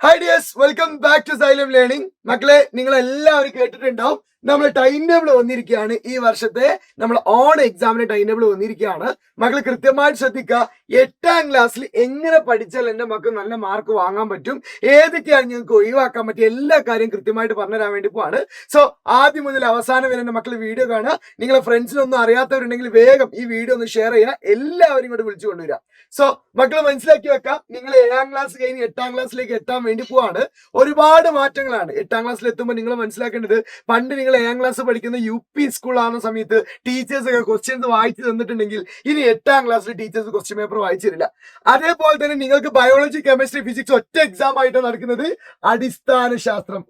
Hi dears, welcome back to Xylem learning. മക്കളെ, നിങ്ങൾ എല്ലാവരും കേട്ടിട്ടുണ്ടാവും നമ്മൾ ടൈം ടേബിൾ വന്നിരിക്കുകയാണ്. ഈ വർഷത്തെ നമ്മൾ ഓൺ എക്സാമിന് ടൈം ടേബിൾ വന്നിരിക്കുകയാണ്. മക്കൾ കൃത്യമായിട്ട് ശ്രദ്ധിക്കുക. 8ാം ക്ലാസ്സിൽ എങ്ങനെ പഠിച്ചാൽ എന്റെ മക്കൾ നല്ല മാർക്ക് വാങ്ങാൻ പറ്റും, ഏതൊക്കെയാണ് നിങ്ങൾക്ക് ഒഴിവാക്കാൻ പറ്റിയ എല്ലാ കാര്യം കൃത്യമായിട്ട് പറഞ്ഞുതരാൻ വേണ്ടി പോവാണ്. സോ ആദ്യം മുതൽ അവസാനം വരെ എന്റെ മക്കൾ വീഡിയോ കാണുക. നിങ്ങളെ ഫ്രണ്ട്സിനൊന്നും അറിയാത്തവരുണ്ടെങ്കിൽ വേഗം ഈ വീഡിയോ ഒന്ന് ഷെയർ ചെയ്യുക, എല്ലാവരും ഇങ്ങോട്ട് വിളിച്ചു കൊണ്ടുവരിക. സോ മക്കൾ മനസ്സിലാക്കി വെക്കാം, നിങ്ങൾ 7ാം ക്ലാസ് കഴിഞ്ഞ് 8ാം ക്ലാസ്സിലേക്ക് എത്താൻ വേണ്ടി പോവാണ്. ഒരുപാട് മാറ്റങ്ങളാണ് 8ാം ക്ലാസ്സിൽ എത്തുമ്പോൾ നിങ്ങൾ മനസ്സിലാക്കേണ്ടത്. പണ്ട് നിങ്ങൾ 7ാം ക്ലാസ് പഠിക്കുന്ന UP സ്കൂൾ ആവുന്ന സമയത്ത് ടീച്ചേഴ്സ് ഒക്കെ ക്വസ്റ്റ്യൻസ് വായിച്ചു തന്നിട്ടുണ്ടെങ്കിൽ ഇനി 8ാം ക്ലാസ്സിൽ ടീച്ചേഴ്സ് ക്വസ്റ്റ്യൻ പേപ്പർ വായിച്ചിരില്ല. അതേപോലെ തന്നെ നിങ്ങൾക്ക് ബയോളജി, കെമിസ്ട്രി, ഫിസിക്സ് ഒറ്റ എക്സാം ആയിട്ടാണ് നടക്കുന്നത്. അടിസ്ഥാന ശാസ്ത്രം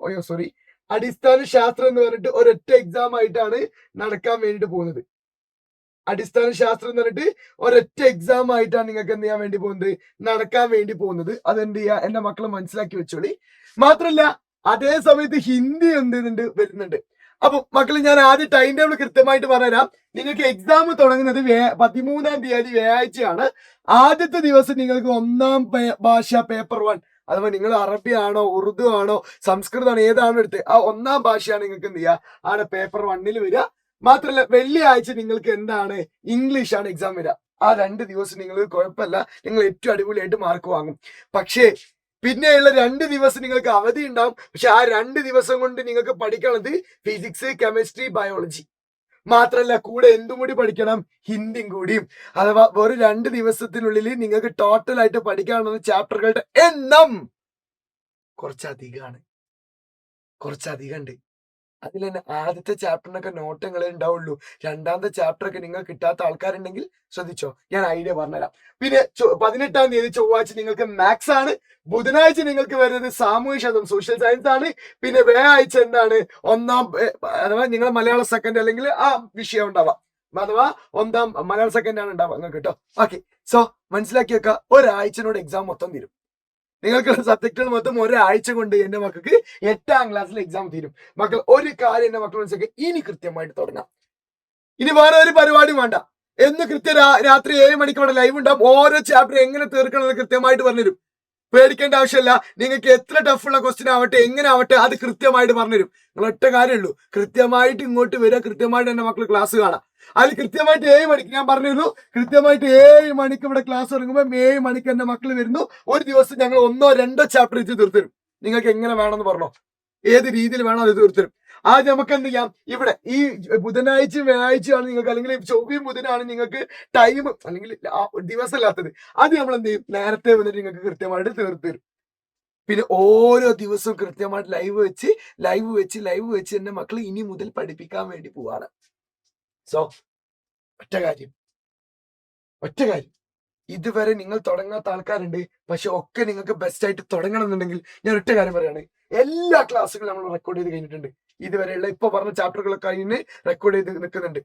എന്ന് പറഞ്ഞിട്ട് ഒരൊറ്റ എക്സാം ആയിട്ടാണ് നടക്കാൻ വേണ്ടിട്ട് പോകുന്നത്. അടിസ്ഥാന ശാസ്ത്രം എന്ന് പറഞ്ഞിട്ട് ഒരൊറ്റ എക്സാം ആയിട്ടാണ് നിങ്ങൾക്ക് എന്ത് ചെയ്യാൻ വേണ്ടി പോകുന്നത്, നടക്കാൻ വേണ്ടി പോകുന്നത്. അതെന്ത് ചെയ്യുക, എന്റെ മക്കൾ മനസ്സിലാക്കി വെച്ചോളി. മാത്രല്ല അതേ സമയത്ത് ഹിന്ദി വരുന്നുണ്ട്. അപ്പൊ മക്കൾ, ഞാൻ ആദ്യം ടൈം ടേബിൾ കൃത്യമായിട്ട് പറഞ്ഞുതരാം. നിങ്ങൾക്ക് എക്സാം തുടങ്ങുന്നത് 13ാം തീയതി വ്യാഴാഴ്ചയാണ്. ആദ്യത്തെ ദിവസം നിങ്ങൾക്ക് 1ാം ഭാഷ പേപ്പർ 1, അഥവാ നിങ്ങൾ അറബി ആണോ, ഉറുദു ആണോ, സംസ്കൃതമാണോ, ഏതാണോ എടുത്ത് ആ 1ാം ഭാഷയാണ് നിങ്ങൾക്ക് എന്ത് ചെയ്യുക, ആണ് പേപ്പർ 1ൽ വരിക. മാത്രല്ല വെള്ളിയാഴ്ച നിങ്ങൾക്ക് എന്താണ്, ഇംഗ്ലീഷ് ആണ് എക്സാം വരിക. ആ 2 ദിവസം നിങ്ങൾ കുഴപ്പമില്ല, നിങ്ങൾ ഏറ്റവും അടിപൊളിയായിട്ട് മാർക്ക് വാങ്ങും. പക്ഷേ പിന്നെയുള്ള 2 ദിവസം നിങ്ങൾക്ക് അവധി ഉണ്ടാവും. പക്ഷെ ആ 2 ദിവസം കൊണ്ട് നിങ്ങൾക്ക് പഠിക്കണത് ഫിസിക്സ്, കെമിസ്ട്രി, ബയോളജി മാത്രല്ല, കൂടെ എന്തും കൂടി പഠിക്കണം, ഹിന്ദിയും കൂടിയും. അഥവാ ഒരു 2 ദിവസത്തിനുള്ളിൽ നിങ്ങൾക്ക് ടോട്ടൽ ആയിട്ട് പഠിക്കാനുള്ള ചാപ്റ്ററുകളുടെ എണ്ണം കുറച്ചധികം ഉണ്ട്. അതിൽ തന്നെ ആദ്യത്തെ ചാപ്റ്ററിനൊക്കെ നോട്ടങ്ങളെ ഉണ്ടാവുള്ളൂ. 2ാമത്തെ ചാപ്റ്റർ ഒക്കെ നിങ്ങൾ കിട്ടാത്ത ആൾക്കാരുണ്ടെങ്കിൽ ശ്രദ്ധിച്ചോ, ഞാൻ ഐഡിയ പറഞ്ഞുതരാം. പിന്നെ 18ാം തീയതി ചൊവ്വാഴ്ച നിങ്ങൾക്ക് മാത്സ് ആണ്. ബുധനാഴ്ച നിങ്ങൾക്ക് വരുന്നത് സാമൂഹ്യശാസ്ത്രം, സോഷ്യൽ സയൻസ് ആണ്. പിന്നെ വ്യാഴാഴ്ച എന്താണ്, 1ാം അഥവാ നിങ്ങൾ മലയാളം സെക്കൻഡ് അല്ലെങ്കിൽ ആ വിഷയം ഉണ്ടാവാം, അഥവാ 1ാം മലയാളം സെക്കൻഡ് ആണ് ഉണ്ടാവുക നിങ്ങൾക്ക് കേട്ടോ. ഓക്കെ, സോ മനസ്സിലാക്കി വെക്കുക. ഒരാഴ്ചനോട് എക്സാം മൊത്തം തീരും. നിങ്ങൾക്ക് സബ്ജക്റ്റുകൾ മൊത്തം ഒരാഴ്ച കൊണ്ട് എന്റെ മക്കൾക്ക് 8ാം ക്ലാസ്സിൽ എക്സാം തീരും. മക്കൾ, ഒരു കാര്യം എന്റെ മക്കൾ മനസ്സിലാക്കി, ഇനി കൃത്യമായിട്ട് തുടങ്ങാം. ഇനി വേറെ ഒരു പരിപാടിയും വേണ്ട. എന്ന് രാത്രി 7 മണിക്ക് ഇവിടെ ലൈവ് ഉണ്ടാവും. ഓരോ ചാപ്റ്റർ എങ്ങനെ തീർക്കണം എന്ന് കൃത്യമായിട്ട് പറഞ്ഞുതരും. പേടിക്കേണ്ട ആവശ്യമില്ല. നിങ്ങൾക്ക് എത്ര ടഫുള്ള ക്വസ്റ്റ്യൻ ആവട്ടെ, എങ്ങനെ ആവട്ടെ, അത് കൃത്യമായിട്ട് പറഞ്ഞുതരും. നിങ്ങൾ ഒറ്റ കാര്യമുള്ളൂ, കൃത്യമായിട്ട് ഇങ്ങോട്ട് വരിക, കൃത്യമായിട്ട് എന്റെ മക്കൾ ക്ലാസ് കാണാം. അതിൽ കൃത്യമായിട്ട് 7 മണിക്ക് ഞാൻ പറഞ്ഞിരുന്നു, കൃത്യമായിട്ട് 7 മണിക്ക് ഇവിടെ ക്ലാസ് തുടങ്ങുമ്പോൾ 7 മണിക്ക് എന്റെ മക്കൾ വരുന്നു. ഒരു ദിവസം ഞങ്ങൾ 1ഓ 2ഓ ചാപ്റ്റർ വെച്ച് തീർത്തരും. നിങ്ങൾക്ക് എങ്ങനെ വേണമെന്ന് പറഞ്ഞോ, ഏത് രീതിയിൽ വേണോ അത് തീർത്തരും. ആദ്യം നമുക്ക് എന്ത് ചെയ്യാം, ഇവിടെ ഈ ബുധനാഴ്ച വ്യാഴാഴ്ചയാണ് നിങ്ങൾക്ക്, അല്ലെങ്കിൽ ചൊവ്വയും ബുധനാണ് നിങ്ങൾക്ക് ടൈം അല്ലെങ്കിൽ ദിവസം ഇല്ലാത്തത്. അത് നമ്മൾ എന്ത് ചെയ്യും, നേരത്തെ വന്നിട്ട് നിങ്ങൾക്ക് കൃത്യമായിട്ട് തീർത്തു തരും. പിന്നെ ഓരോ ദിവസവും കൃത്യമായിട്ട് ലൈവ് വെച്ച് എന്റെ മക്കൾ ഇനി മുതൽ പഠിപ്പിക്കാൻ വേണ്ടി പോവാണ്. സോ ഒറ്റ കാര്യം, ഇതുവരെ നിങ്ങൾ തുടങ്ങാത്ത ആൾക്കാരുണ്ട്. പക്ഷെ ഒക്കെ നിങ്ങൾക്ക് ബെസ്റ്റ് ആയിട്ട് തുടങ്ങണം എന്നുണ്ടെങ്കിൽ ഞാൻ ഒറ്റ കാര്യം പറയാണ്, എല്ലാ ക്ലാസ്സുകളും നമ്മൾ റെക്കോർഡ് ചെയ്ത് കഴിഞ്ഞിട്ടുണ്ട്. ഇതുവരെയുള്ള ഇപ്പൊ പറഞ്ഞ ചാപ്റ്ററുകളൊക്കെ അതിന് റെക്കോർഡ് ചെയ്ത് നിൽക്കുന്നുണ്ട്.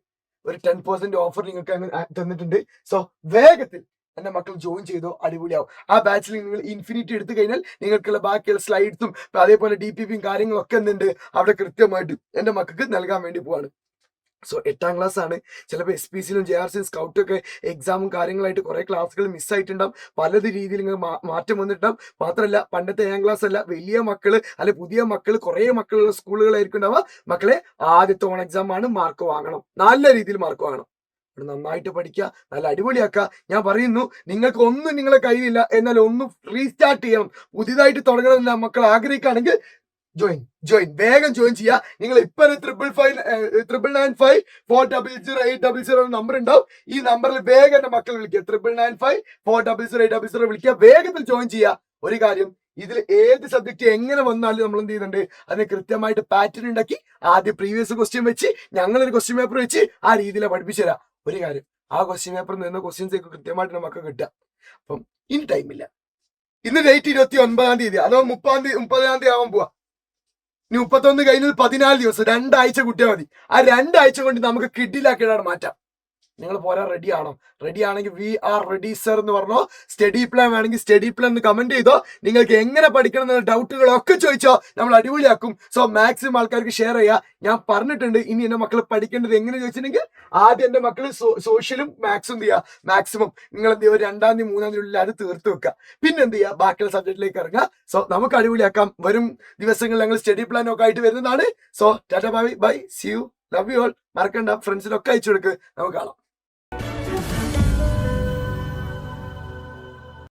ഒരു 10% ഓഫർ നിങ്ങൾക്ക് തന്നിട്ടുണ്ട്. സോ വേഗത്തിൽ എന്റെ മക്കൾ ജോയിൻ ചെയ്തോ, അടിപൊളിയാവും. ആ ബാച്ചിൽ നിങ്ങൾ ഇൻഫിനിറ്റി എടുത്തു കഴിഞ്ഞാൽ നിങ്ങൾക്കുള്ള ബാക്കിയുള്ള സ്ലൈഡ്സും അതേപോലെ DPPയും കാര്യങ്ങളൊക്കെ എന്തുണ്ട് അവിടെ കൃത്യമായിട്ട് എന്റെ മക്കൾക്ക് നൽകാൻ വേണ്ടി പോവാണ്. സോ 8ാം ക്ലാസ് ആണ്. ചിലപ്പോൾ SPCയിലും JRCയും സ്കൗട്ടും ഒക്കെ എക്സാമും കാര്യങ്ങളായിട്ട് കുറെ ക്ലാസ്സുകൾ മിസ്സായിട്ടുണ്ടാവും. പല രീതിയിൽ മാറ്റം വന്നിട്ടുണ്ടാവും. മാത്രമല്ല പണ്ടത്തെ 7ാം ക്ലാസ് അല്ല, വലിയ മക്കള് അല്ലെ പുതിയ മക്കള്, കുറെ മക്കളുള്ള സ്കൂളുകളായിരിക്കും ഉണ്ടാവുക. മക്കളെ, ആദ്യത്തെ ഓൺ എക്സാം ആണ്, മാർക്ക് വാങ്ങണം, നല്ല രീതിയിൽ മാർക്ക് വാങ്ങണം. നന്നായിട്ട് പഠിക്കുക, നല്ല അടിപൊളിയാക്കുക. ഞാൻ പറയുന്നു, നിങ്ങൾക്ക് ഒന്നും നിങ്ങളെ കയ്യിലില്ല, എന്നാൽ ഒന്നും റീസ്റ്റാർട്ട് ചെയ്യണം, പുതിയതായിട്ട് തുടങ്ങണമെന്ന് മക്കൾ ആഗ്രഹിക്കുകയാണെങ്കിൽ വേഗം ജോയിൻ ചെയ്യുക. നിങ്ങൾ ഇപ്പൊ 995400800 നമ്പർ ഉണ്ടാവും. ഈ നമ്പറിൽ വേഗം എന്റെ മക്കൾ വിളിക്കുക. 995400800 വിളിക്കുക, വേഗത്തിൽ ജോയിൻ ചെയ്യുക. ഒരു കാര്യം, ഇതിൽ ഏത് സബ്ജക്ട് എങ്ങനെ വന്നാലും നമ്മൾ എന്ത് ചെയ്യുന്നുണ്ട്, അതിന് കൃത്യമായിട്ട് പാറ്റേൺ ഉണ്ടാക്കി ആദ്യം പ്രീവിയസ് ക്വസ്റ്റ്യൻ വെച്ച് ഞങ്ങളൊരു ക്വസ്റ്റ്യൻ പേപ്പർ വെച്ച് ആ രീതിയിലാണ് പഠിപ്പിച്ചു തരാം. ഒരു കാര്യം, ആ ക്വസ്റ്റ്യൻ പേപ്പറിൽ നിന്ന് ക്വസ്റ്റ്യൻസ് കൃത്യമായിട്ട് നമുക്ക് കിട്ടുക. അപ്പം ഇനി ടൈമില്ല. ഇന്ന് ഡേറ്റ് 29ാം തീയതി, അതോ 30ാം തീയതി ആവാൻ പോവാ. ഇനി 31 കഴിഞ്ഞാൽ 14 ദിവസം, 2 ആഴ്ച കൂട്ടിയാൽ മതി. ആ 2 ആഴ്ച കൊണ്ട് നമുക്ക് കിഡിലാക്കിയിടാണ് മാറ്റാം. നിങ്ങൾ പോരാ റെഡി ആണോ? റെഡി ആണെങ്കിൽ വി ആർ റെഡി സർ എന്ന് പറഞ്ഞോ. സ്റ്റഡി പ്ലാൻ വേണമെങ്കിൽ സ്റ്റഡി പ്ലാൻ എന്ന് കമന്റ് ചെയ്തോ. നിങ്ങൾക്ക് എങ്ങനെ പഠിക്കണം എന്ന ഡൗട്ടുകളൊക്കെ ചോദിച്ചോ, നമ്മൾ അടിപൊളിയാക്കും. സോ മാക്സിമം ആൾക്കാർക്ക് ഷെയർ ചെയ്യുക. ഞാൻ പറഞ്ഞിട്ടുണ്ട് ഇനി എന്റെ മക്കൾ പഠിക്കേണ്ടത് എങ്ങനെ ചോദിച്ചിട്ടുണ്ടെങ്കിൽ ആദ്യം എന്റെ മക്കൾ സോഷ്യലും മാത്സും എന്ത് ചെയ്യുക, മാക്സിമം നിങ്ങൾ എന്ത് ചെയ്യുക 2ാം തീയതി 3ാം തീയതി ഉള്ളിൽ അത് തീർത്ത് വെക്കുക. പിന്നെ എന്ത് ചെയ്യുക, ബാക്കിയുള്ള സബ്ജക്റ്റിലേക്ക് ഇറങ്ങുക. സോ നമുക്ക് അടിപൊളിയാക്കാം. വരും ദിവസങ്ങളിൽ ഞങ്ങൾ സ്റ്റഡി പ്ലാൻ ഒക്കെ ആയിട്ട് വരുന്നതാണ്. So tata bye bye, see you, love you all. മറക്കണ്ട, ഫ്രണ്ട്സിനൊക്കെ അയച്ചു കൊടുക്ക്. നമുക്ക് കാണാം.